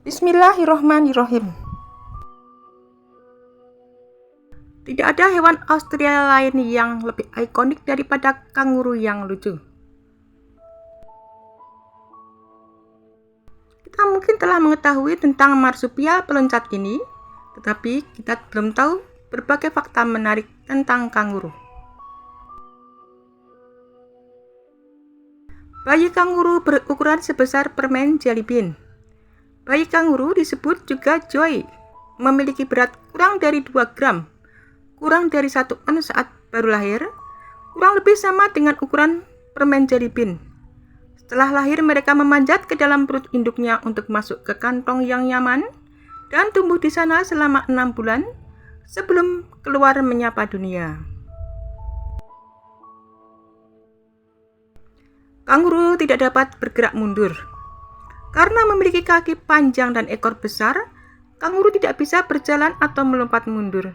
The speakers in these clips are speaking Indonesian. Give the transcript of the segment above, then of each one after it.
Bismillahirrohmanirrohim. Tidak ada hewan Australia lain yang lebih ikonik daripada kanguru yang lucu. Kita mungkin telah mengetahui tentang marsupial peloncat ini, tetapi kita belum tahu berbagai fakta menarik tentang kanguru. Bayi kanguru berukuran sebesar permen jelly bean. Bayi kanguru disebut juga joey, memiliki berat kurang dari 2 gram, kurang dari 1 on saat baru lahir, kurang lebih sama dengan ukuran permen jelly bean. Setelah lahir, mereka memanjat ke dalam perut induknya untuk masuk ke kantong yang nyaman dan tumbuh di sana selama 6 bulan sebelum keluar menyapa dunia. Kanguru tidak dapat bergerak mundur. Karena memiliki kaki panjang dan ekor besar, kanguru tidak bisa berjalan atau melompat mundur.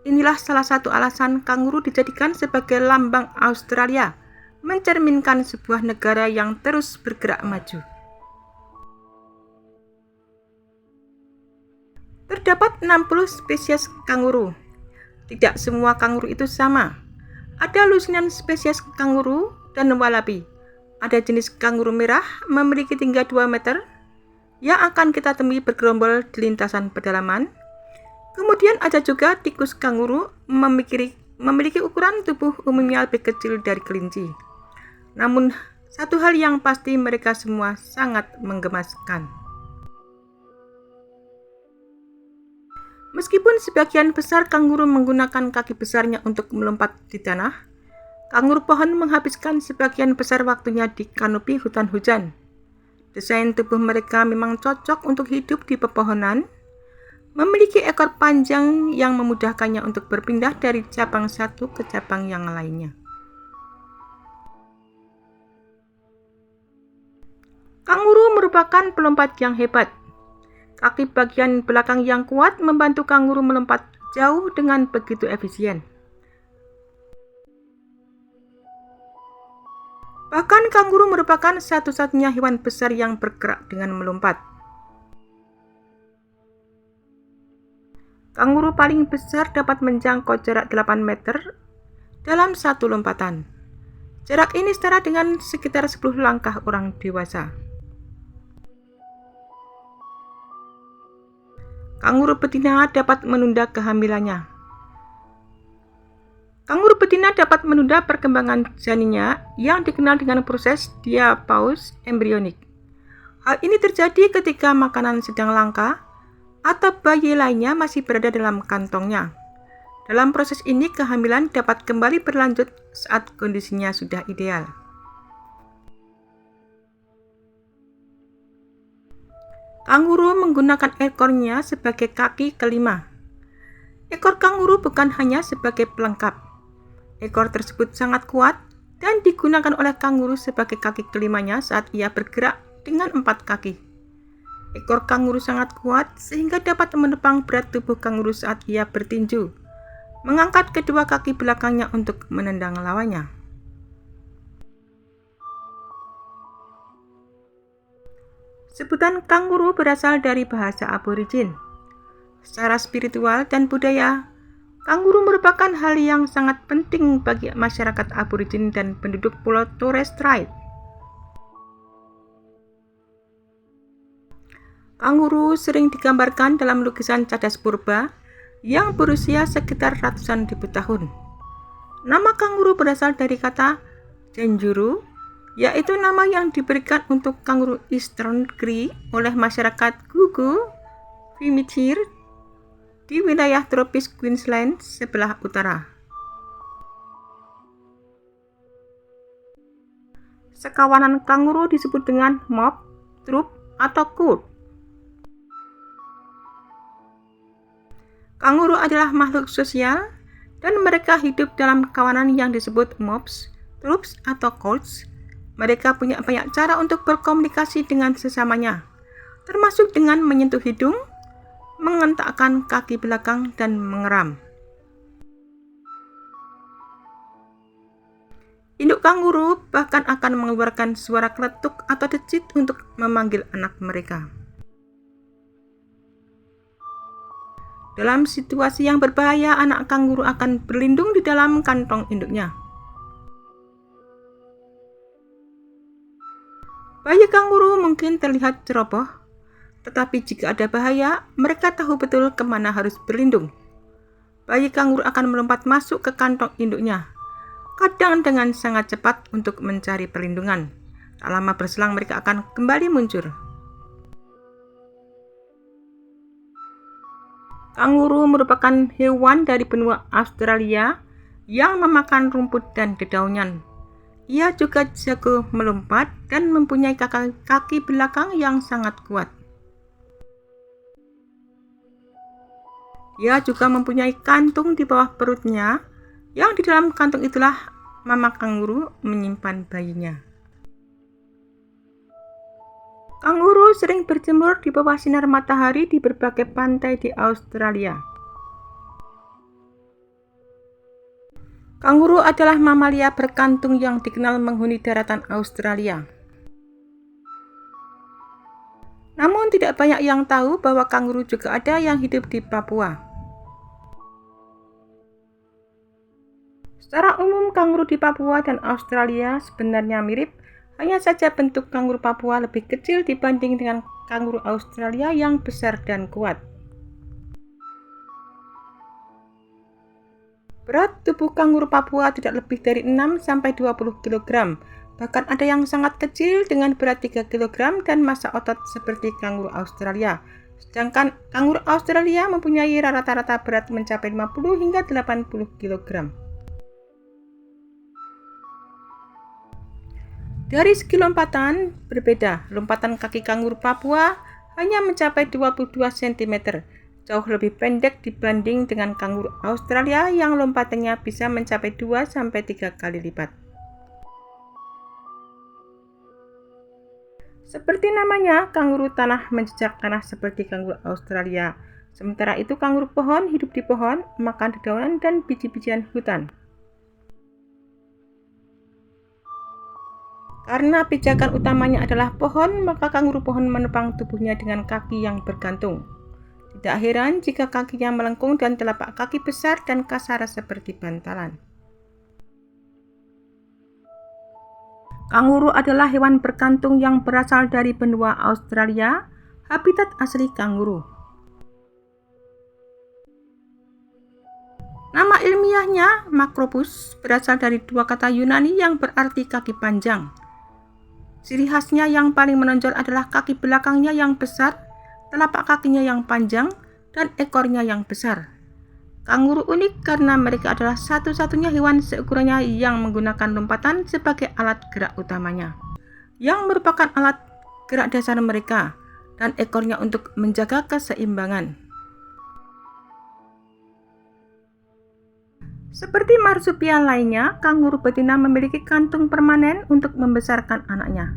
Inilah salah satu alasan kanguru dijadikan sebagai lambang Australia, mencerminkan sebuah negara yang terus bergerak maju. Terdapat 60 spesies kanguru. Tidak semua kanguru itu sama. Ada lusinan spesies kanguru dan wallaby. Ada jenis kanguru merah memiliki tinggi 2 meter yang akan kita temui bergerombol di lintasan pedalaman. Kemudian ada juga tikus kanguru memiliki ukuran tubuh umumnya lebih kecil dari kelinci. Namun, satu hal yang pasti mereka semua sangat menggemaskan. Meskipun sebagian besar kanguru menggunakan kaki besarnya untuk melompat di tanah, kanguru pohon menghabiskan sebagian besar waktunya di kanopi hutan hujan. Desain tubuh mereka memang cocok untuk hidup di pepohonan, memiliki ekor panjang yang memudahkannya untuk berpindah dari cabang satu ke cabang yang lainnya. Kanguru merupakan pelompat yang hebat. Kaki bagian belakang yang kuat membantu kanguru melompat jauh dengan begitu efisien. Bahkan kanguru merupakan satu-satunya hewan besar yang bergerak dengan melompat. Kanguru paling besar dapat menjangkau jarak 8 meter dalam satu lompatan. Jarak ini setara dengan sekitar 10 langkah orang dewasa. Kanguru betina dapat menunda kehamilannya. Kanguru betina dapat menunda perkembangan janinnya yang dikenal dengan proses diapause embryonik. Hal ini terjadi ketika makanan sedang langka atau bayi lainnya masih berada dalam kantongnya. Dalam proses ini, kehamilan dapat kembali berlanjut saat kondisinya sudah ideal. Kanguru menggunakan ekornya sebagai kaki kelima. Ekor kanguru bukan hanya sebagai pelengkap. Ekor tersebut sangat kuat dan digunakan oleh kanguru sebagai kaki kelimanya saat ia bergerak dengan 4 kaki. Ekor kanguru sangat kuat sehingga dapat menopang berat tubuh kanguru saat ia bertinju, mengangkat kedua kaki belakangnya untuk menendang lawannya. Sebutan kanguru berasal dari bahasa aborigin. Secara spiritual dan budaya, kanguru merupakan hal yang sangat penting bagi masyarakat aborigin dan penduduk Pulau Torres Strait. Kanguru sering digambarkan dalam lukisan cadas purba yang berusia sekitar ratusan ribu tahun. Nama kanguru berasal dari kata Janjuru, yaitu nama yang diberikan untuk kanguru Eastern Cree oleh masyarakat Gugu Vimitir di wilayah tropis Queensland sebelah utara. Sekawanan kanguru disebut dengan mob, troop, atau court. Kanguru adalah makhluk sosial dan mereka hidup dalam kawanan yang disebut mobs, troops, atau courts. Mereka punya banyak cara untuk berkomunikasi dengan sesamanya, termasuk dengan menyentuh hidung, mengentakkan kaki belakang, dan mengeram. Induk kanguru bahkan akan mengeluarkan suara keletuk atau decit untuk memanggil anak mereka. Dalam situasi yang berbahaya, anak kanguru akan berlindung di dalam kantong induknya. Bayi kanguru mungkin terlihat ceroboh, tetapi jika ada bahaya, mereka tahu betul kemana harus berlindung. Bayi kanguru akan melompat masuk ke kantong induknya, kadang dengan sangat cepat untuk mencari perlindungan. Tak lama berselang mereka akan kembali muncul. Kanguru merupakan hewan dari benua Australia yang memakan rumput dan dedaunan. Ia juga jago melompat dan mempunyai kaki belakang yang sangat kuat. Dia juga mempunyai kantung di bawah perutnya, yang di dalam kantung itulah mama kanguru menyimpan bayinya. Kanguru sering berjemur di bawah sinar matahari di berbagai pantai di Australia. Kanguru adalah mamalia berkantung yang dikenal menghuni daratan Australia. Namun tidak banyak yang tahu bahwa kanguru juga ada yang hidup di Papua. Secara umum kanguru di Papua dan Australia sebenarnya mirip, hanya saja bentuk kanguru Papua lebih kecil dibanding dengan kanguru Australia yang besar dan kuat. Berat tubuh kanguru Papua tidak lebih dari 6-20 kg. Bahkan ada yang sangat kecil dengan berat 3 kg dan massa otot seperti kanguru Australia. Sedangkan kanguru Australia mempunyai rata-rata berat mencapai 50 hingga 80 kg. Dari segi lompatan berbeda, lompatan kaki kanguru Papua hanya mencapai 22 cm. Jauh lebih pendek dibanding dengan kanguru Australia yang lompatannya bisa mencapai 2-3 kali lipat. Seperti namanya, kanguru tanah menjejak tanah seperti kanguru Australia. Sementara itu kanguru pohon hidup di pohon, makan dedaunan dan biji-bijian hutan. Karena pijakan utamanya adalah pohon, maka kanguru pohon menopang tubuhnya dengan kaki yang bergantung. Tidak heran jika kakinya melengkung dan telapak kaki besar dan kasar seperti bantalan. Kanguru adalah hewan berkantung yang berasal dari benua Australia, habitat asli kanguru. Nama ilmiahnya Macropus berasal dari dua kata Yunani yang berarti kaki panjang. Ciri khasnya yang paling menonjol adalah kaki belakangnya yang besar, telapak kakinya yang panjang, dan ekornya yang besar. Kanguru unik karena mereka adalah satu-satunya hewan seukurannya yang menggunakan lompatan sebagai alat gerak utamanya, yang merupakan alat gerak dasar mereka, dan ekornya untuk menjaga keseimbangan. Seperti marsupial lainnya, kanguru betina memiliki kantung permanen untuk membesarkan anaknya.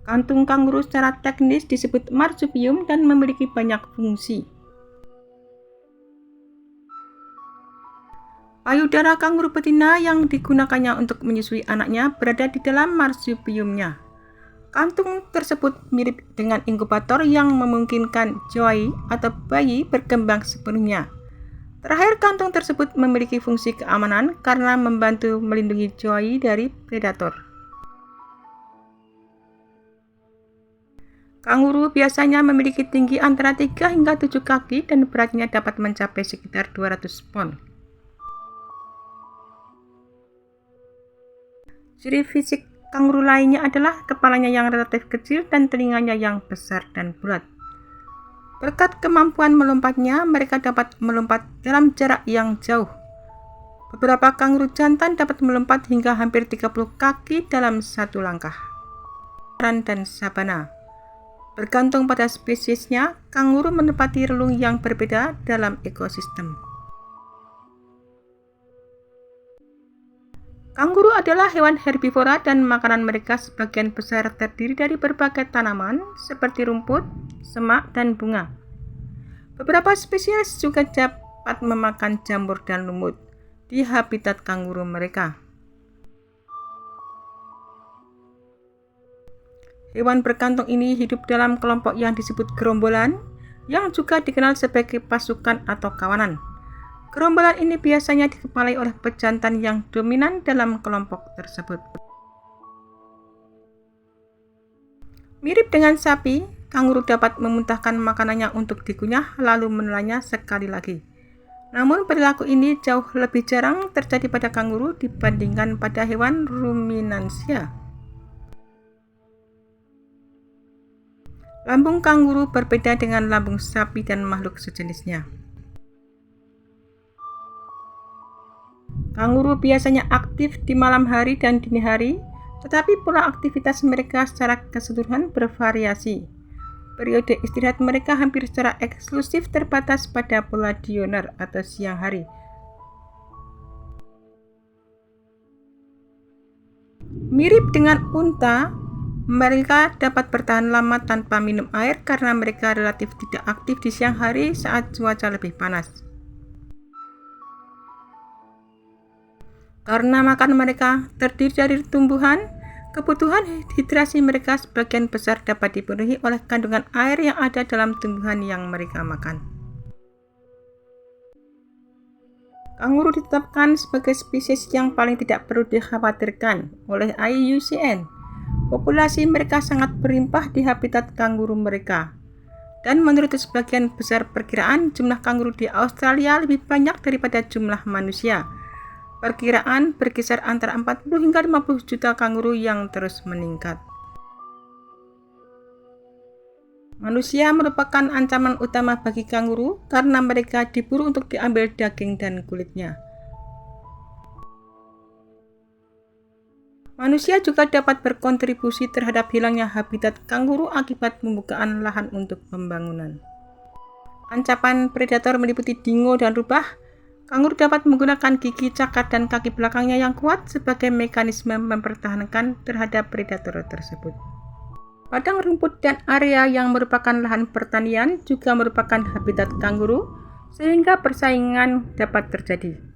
Kantung kanguru secara teknis disebut marsupium dan memiliki banyak fungsi. Payudara kanguru betina yang digunakannya untuk menyusui anaknya berada di dalam marsupiumnya. Kantung tersebut mirip dengan inkubator yang memungkinkan joey atau bayi berkembang sepenuhnya. Terakhir, kantung tersebut memiliki fungsi keamanan karena membantu melindungi joey dari predator. Kanguru biasanya memiliki tinggi antara 3 hingga 7 kaki dan beratnya dapat mencapai sekitar 200 pon. Ciri fisik kanguru lainnya adalah kepalanya yang relatif kecil dan telinganya yang besar dan bulat. Berkat kemampuan melompatnya, mereka dapat melompat dalam jarak yang jauh. Beberapa kanguru jantan dapat melompat hingga hampir 30 kaki dalam satu langkah. Dan sabana. Bergantung pada spesiesnya, kanguru menempati relung yang berbeda dalam ekosistem. Kanguru adalah hewan herbivora dan makanan mereka sebagian besar terdiri dari berbagai tanaman seperti rumput, semak, dan bunga. Beberapa spesies juga dapat memakan jamur dan lumut di habitat kanguru mereka. Hewan berkantung ini hidup dalam kelompok yang disebut gerombolan, yang juga dikenal sebagai pasukan atau kawanan. Gerombolan ini biasanya dikepalai oleh pejantan yang dominan dalam kelompok tersebut. Mirip dengan sapi, kanguru dapat memuntahkan makanannya untuk dikunyah lalu menelannya sekali lagi. Namun perilaku ini jauh lebih jarang terjadi pada kanguru dibandingkan pada hewan ruminansia. Lambung kanguru berbeda dengan lambung sapi dan makhluk sejenisnya. Kanguru biasanya aktif di malam hari dan dini hari, tetapi pola aktivitas mereka secara keseluruhan bervariasi. Periode istirahat mereka hampir secara eksklusif terbatas pada pola diurner atau siang hari. Mirip dengan unta, mereka dapat bertahan lama tanpa minum air karena mereka relatif tidak aktif di siang hari saat cuaca lebih panas. Karena makan mereka terdiri dari tumbuhan, kebutuhan hidrasi mereka sebagian besar dapat dipenuhi oleh kandungan air yang ada dalam tumbuhan yang mereka makan. Kanguru ditetapkan sebagai spesies yang paling tidak perlu dikhawatirkan oleh IUCN. Populasi mereka sangat berlimpah di habitat kanguru mereka. Dan menurut sebagian besar perkiraan, jumlah kanguru di Australia lebih banyak daripada jumlah manusia. Perkiraan berkisar antara 40 hingga 50 juta kanguru yang terus meningkat. Manusia merupakan ancaman utama bagi kanguru karena mereka diburu untuk diambil daging dan kulitnya. Manusia juga dapat berkontribusi terhadap hilangnya habitat kanguru akibat pembukaan lahan untuk pembangunan. Ancaman predator meliputi dingo dan rubah. Kanguru dapat menggunakan gigi, cakar, dan kaki belakangnya yang kuat sebagai mekanisme mempertahankan terhadap predator tersebut. Padang rumput dan area yang merupakan lahan pertanian juga merupakan habitat kanguru, sehingga persaingan dapat terjadi.